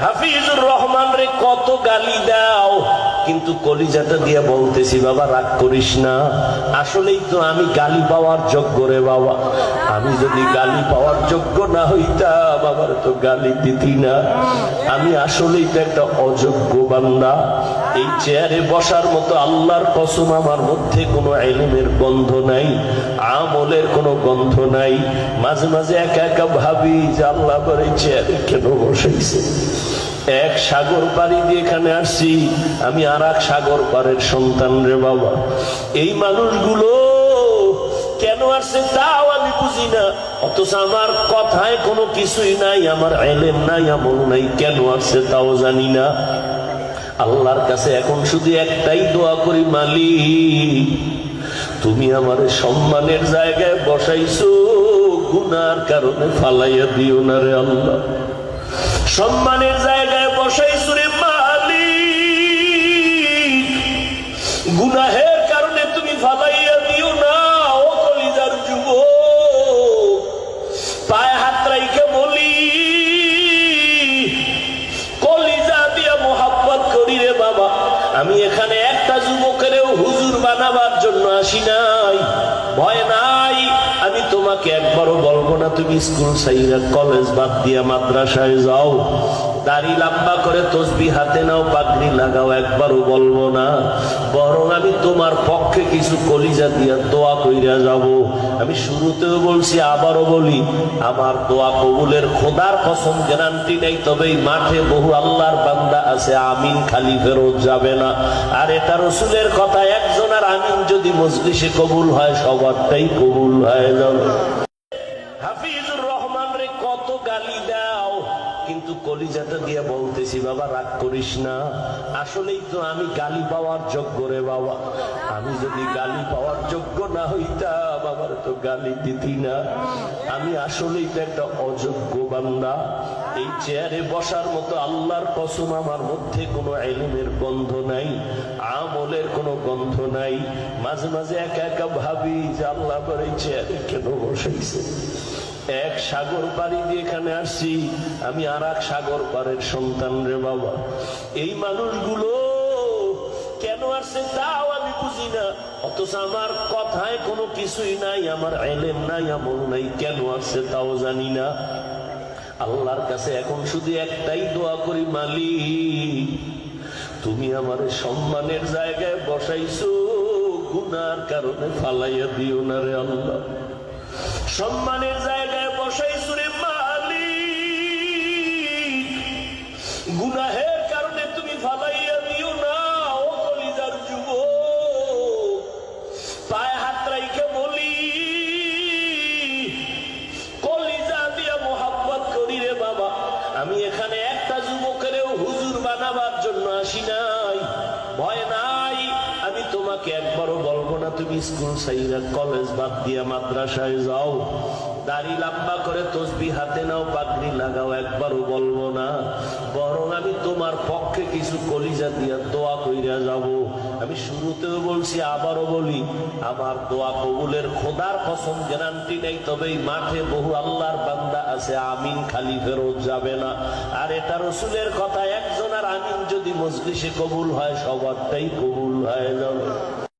হাফিজুর রহমান রে কত গালি দাও, কিন্তু কলিজাটা দিয়ে বলতেছি বাবা রাগ করিস না, আসলেই তো আমি গালি পাওয়ার যোগ্য রে বাবা। আমি যদি গালি পাওয়ার যোগ্য না হইতাম আমার তো গালি দিতি না। আমি আসলেই তো একটা অযোগ্য বান্দা। এই চেয়ারে বসার মতো আল্লাহর কসম আমার মধ্যে কোনো ইলমের গন্ধ নাই, আমলের কোনো গন্ধ নাই। মাঝে মাঝে একা একা ভাবি যে আল্লাহ করে চেয়ারে কেন বসাইছে। এক সাগর পাড়ি দিয়ে এখানে আসছি, আমি আর এক সাগর পাড়ের সন্তান রে বাবা। এই মানুষগুলো কেন আসছে তাও আমি বুঝি না, অথচ আমার কথায় কোনো কিছুই নাই, আমার ইলম নাই, আমল নাই, কেন আসছে তাও জানি না। আল্লাহর কাছে এখন শুধু একটাই দোয়া করি, মালিক তুমি আমার সম্মানের জায়গায় বসাইছো, গুনার কারণে ফালাইয়া দিও না রে আল্লাহ। সম্মানের জায়গায় বসাইছো রে মালিক, গুনাহের কারণে তুমি ফালাইয়া দিও না। ও কলিজার যুবক, পায়ে হাত রাইখে বলি, কলিজা দিয়া মোহাব্বত করি রে বাবা। আমি এখানে একটা যুবকেরও হুজুর বানাবার জন্য আসি নাই, ভয় নাই। আমি তোমাকে একবারও বলবো না তুমি স্কুল ছাইরা কলেজ বাদ দিয়া মাদ্রাসায় যাও, দাড়ি লম্বা করে তসবিহ হাতে নাও, পাগড়ি লাগাও, একবারও বলবো না। বরং আমি তোমার পক্ষে কিছু কলিজা দিয়া দোয়া কইরা যাব। আমি শুরুতেও বলছি, আবারও বলি, আমার দোয়া কবুলের খোদার কসম গ্যারান্টি নেই, তবে এই মাঠে বহু আল্লাহর বান্দা আছে আমিন খালি ফেরত যাবে না। আর এটা রসুলের কথা, একজন আর আমিন যদি মজলিসে কবুল হয় সবারটাই কবুল হয়ে যাবে। হাফিজুর রহমান রে কত গালি দাও, কিন্তু কলিজাটা দিয়ে বলতেছি বাবা রাগ করিস না, আসলেই তো আমি গালি পাওয়ার যোগ্য রে বাবা। আমি যদি গালি পাওয়ার যোগ্য না হইতাম আমার তো গালি দিতি না। আমি আসলেই তো একটা অযোগ্য বান্দা। এই চেয়ারে বসার মতো আল্লাহর কসম আমার মধ্যে কোনো ইলমের গন্ধ নাই, আমলের কোনো গন্ধ নাই। মাঝে মাঝে একা একা ভাবি যে আল্লাহ করে চেয়ারে কেন বসাইছে। এক সাগর পাড়ি দিয়ে এখানে আসছি, আমি আর এক সাগর পাড়ের সন্তান রে বাবা। এই মানুষগুলো কেন আসছে তাও আমি বুঝি না, অথচ আমার কথায় কোনো কিছুই নাই, আমার ইলম নাই, আমল নাই, কেন আসছে তাও জানি না। আল্লাহর কাছে এখন শুধু একটাই দোয়া করি, মালিক তুমি আমার সম্মানের জায়গায় বসাইছো, গুনার কারণে ফালাইয়া দিও না রে আল্লাহ। সম্মানের জায়গায় বসাইছো রে মালিক, গুনাহের কারণে তুমি ফালাইয়া দিও না। ও কলিজার যুবক, পায়ে হাত রাইখে বলি, কলিজা দিয়া মোহাব্বত করি রে বাবা। আমি এখানে একটা যুবকেরও হুজুর বানাবার জন্য আসি নাই, ভয় নাই। আমি তোমাকে একবারও বলবো না তুমি স্কুল ছাইরা কলেজ বাদ দিয়া মাদ্রাসায় যাও, দাড়ি লম্বা করে তসবিহ হাতে নাও, পাগড়ি লাগাও, একবারও বলবো না। বরং আমি তোমার পক্ষে কিছু কলিজা দিয়া দোয়া কইরা যাব। আমি শুরুতেও বলছি, আবারও বলি, আমার দোয়া কবুলের খোদার কসম গ্যারান্টি নেই, তবে এই মাঠে বহু আল্লাহর বান্দা আছে আমিন খালি ফেরত যাবে না। আর এটা রসুলের কথা, একজন আর আমিন যদি মজলিসে কবুল হয় সবারটাই কবুল হয়ে যাবে।